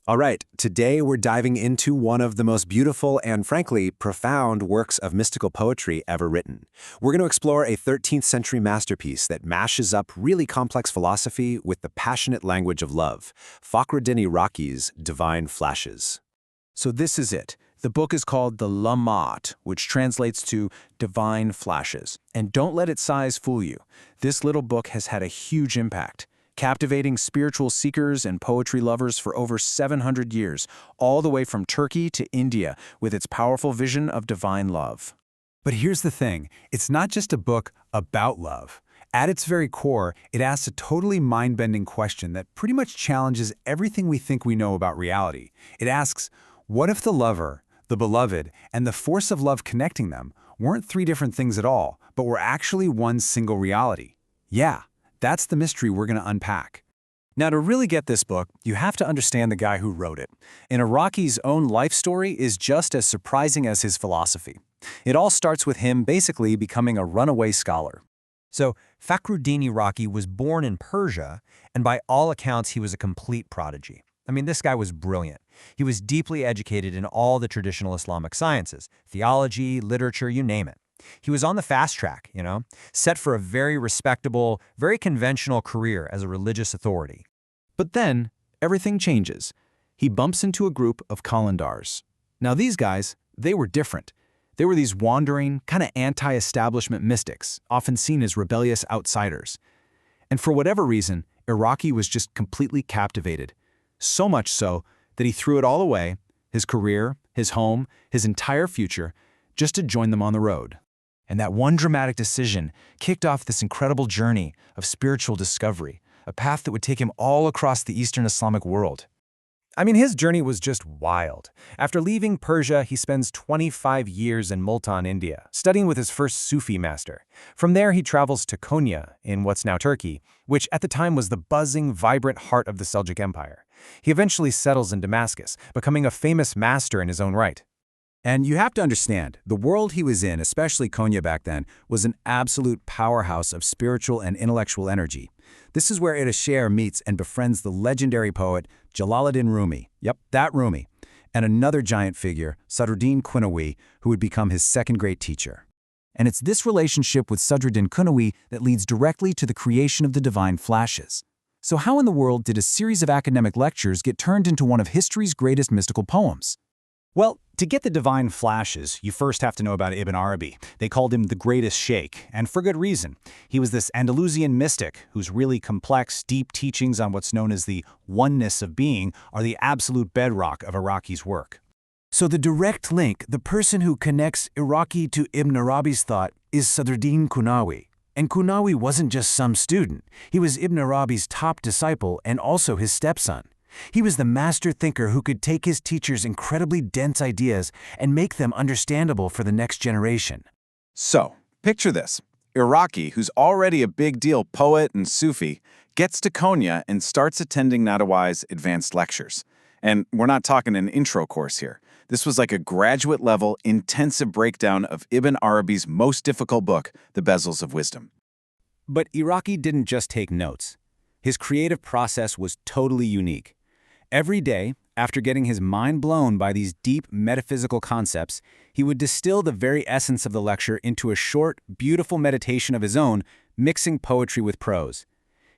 All right, today we're diving into one of the most beautiful and, frankly, profound works of mystical poetry ever written. We're going to explore a 13th century masterpiece that mashes up really complex philosophy with the passionate language of love, Fakhr Iraqi's Divine Flashes. So this is it. The book is called the Lama'at, which translates to Divine Flashes. And don't let its size fool you. This little book has had a huge impact, captivating spiritual seekers and poetry lovers for over 700 years, all the way from Turkey to India, with its powerful vision of divine love. But here's the thing, it's not just a book about love. At its very core, it asks a totally mind-bending question that pretty much challenges everything we think we know about reality. It asks, what if the lover, the beloved, and the force of love connecting them weren't three different things at all, but were actually one single reality? Yeah, that's the mystery we're going to unpack. Now, to really get this book, you have to understand the guy who wrote it. And Iraqi's own life story is just as surprising as his philosophy. It all starts with him basically becoming a runaway scholar. So, Fakhr Iraqi was born in Persia, and by all accounts, he was a complete prodigy. I mean, this guy was brilliant. He was deeply educated in all the traditional Islamic sciences, theology, literature, you name it. He was on the fast track, set for a very respectable, very conventional career as a religious authority. But then, everything changes. He bumps into a group of Qalandars. Now these guys, they were different. They were these wandering, kind of anti-establishment mystics, often seen as rebellious outsiders. And for whatever reason, Iraqi was just completely captivated. So much so that he threw it all away, his career, his home, his entire future, just to join them on the road. And that one dramatic decision kicked off this incredible journey of spiritual discovery, a path that would take him all across the Eastern Islamic world. I mean, his journey was just wild. After leaving Persia, he spends 25 years in Multan, India, studying with his first Sufi master. From there, he travels to Konya, in what's now Turkey, which at the time was the buzzing, vibrant heart of the Seljuk Empire. He eventually settles in Damascus, becoming a famous master in his own right. And you have to understand, the world he was in, especially Konya back then, was an absolute powerhouse of spiritual and intellectual energy. This is where Iraqi meets and befriends the legendary poet Jalaluddin Rumi. Yep, that Rumi. And another giant figure, Sadruddin Qunawi, who would become his second great teacher. And it's this relationship with Sadruddin Qunawi that leads directly to the creation of the Divine Flashes. So how in the world did a series of academic lectures get turned into one of history's greatest mystical poems? Well, to get the Divine Flashes, you first have to know about Ibn Arabi. They called him the greatest sheikh, and for good reason. He was this Andalusian mystic whose really complex, deep teachings on what's known as the oneness of being are the absolute bedrock of Iraqi's work. So the direct link, the person who connects Iraqi to Ibn Arabi's thought, is Sadruddin Qunawi. And Qunawi wasn't just some student. He was Ibn Arabi's top disciple and also his stepson. He was the master thinker who could take his teacher's incredibly dense ideas and make them understandable for the next generation. So, picture this. Iraqi, who's already a big deal poet and Sufi, gets to Konya and starts attending Nadawi's advanced lectures. And we're not talking an intro course here. This was like a graduate-level, intensive breakdown of Ibn Arabi's most difficult book, The Bezels of Wisdom. But Iraqi didn't just take notes. His creative process was totally unique. Every day, after getting his mind blown by these deep metaphysical concepts, he would distill the very essence of the lecture into a short, beautiful meditation of his own, mixing poetry with prose.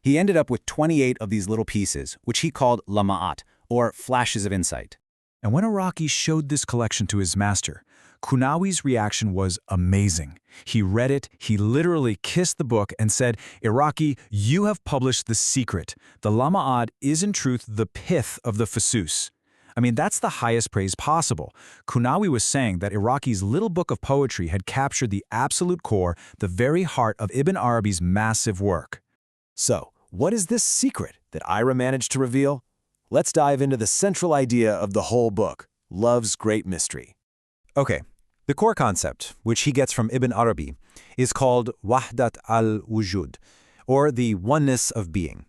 He ended up with 28 of these little pieces, which he called Lama'at, or flashes of insight. And when Iraqi showed this collection to his master, Qunawi's reaction was amazing. He read it, he literally kissed the book and said, "Iraqi, you have published the secret. The Lama'at is in truth the pith of the Fusus." I mean, that's the highest praise possible. Qunawi was saying that Iraqi's little book of poetry had captured the absolute core, the very heart of Ibn Arabi's massive work. So, what is this secret that Ira managed to reveal? Let's dive into the central idea of the whole book, love's great mystery. Okay, the core concept, which he gets from Ibn Arabi, is called Wahdat al-Wujud, or the oneness of being.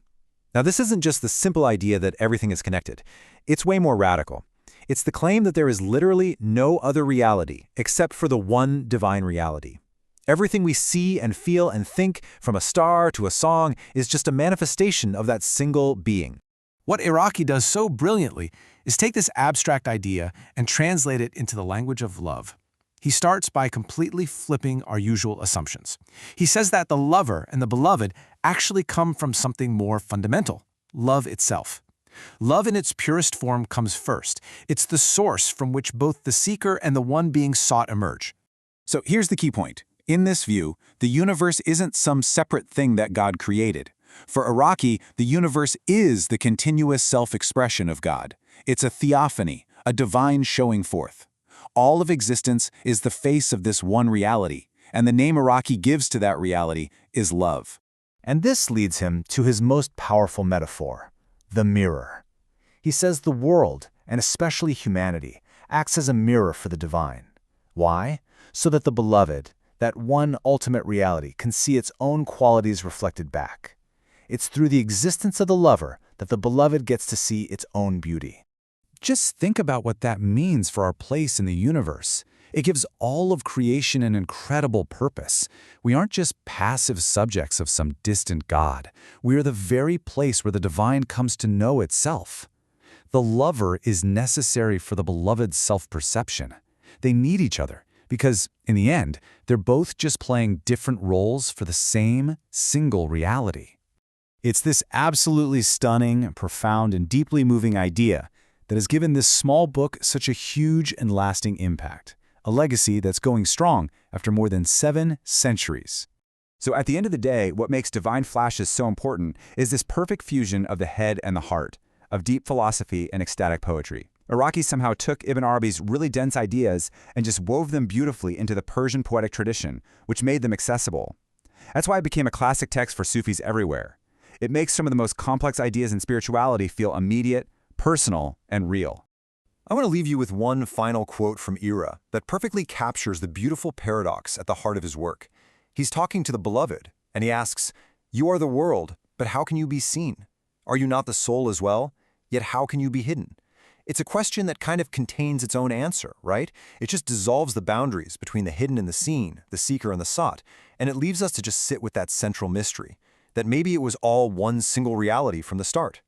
Now, this isn't just the simple idea that everything is connected. It's way more radical. It's the claim that there is literally no other reality except for the one divine reality. Everything we see and feel and think, from a star to a song, is just a manifestation of that single being. What Iraqi does so brilliantly is take this abstract idea and translate it into the language of love. He starts by completely flipping our usual assumptions. He says that the lover and the beloved actually come from something more fundamental, love itself. Love in its purest form comes first. It's the source from which both the seeker and the one being sought emerge. So here's the key point. In this view, the universe isn't some separate thing that God created. For Iraqi, the universe is the continuous self-expression of God. It's a theophany, a divine showing forth. All of existence is the face of this one reality, and the name Iraqi gives to that reality is love. And this leads him to his most powerful metaphor, the mirror. He says the world, and especially humanity, acts as a mirror for the divine. Why? So that the beloved, that one ultimate reality, can see its own qualities reflected back. It's through the existence of the lover that the beloved gets to see its own beauty. Just think about what that means for our place in the universe. It gives all of creation an incredible purpose. We aren't just passive subjects of some distant God. We are the very place where the divine comes to know itself. The lover is necessary for the beloved's self-perception. They need each other because, in the end, they're both just playing different roles for the same single reality. It's this absolutely stunning, profound, and deeply moving idea that has given this small book such a huge and lasting impact, a legacy that's going strong after more than 7 centuries. So at the end of the day, what makes Divine Flashes so important is this perfect fusion of the head and the heart, of deep philosophy and ecstatic poetry. Iraqi somehow took Ibn Arabi's really dense ideas and just wove them beautifully into the Persian poetic tradition, which made them accessible. That's why it became a classic text for Sufis everywhere. It makes some of the most complex ideas in spirituality feel immediate, personal, and real. I want to leave you with one final quote from Ira that perfectly captures the beautiful paradox at the heart of his work. He's talking to the beloved, and he asks, "You are the world, but how can you be seen? Are you not the soul as well? Yet how can you be hidden?" It's a question that kind of contains its own answer, right? It just dissolves the boundaries between the hidden and the seen, the seeker and the sought, and it leaves us to just sit with that central mystery, that maybe it was all one single reality from the start.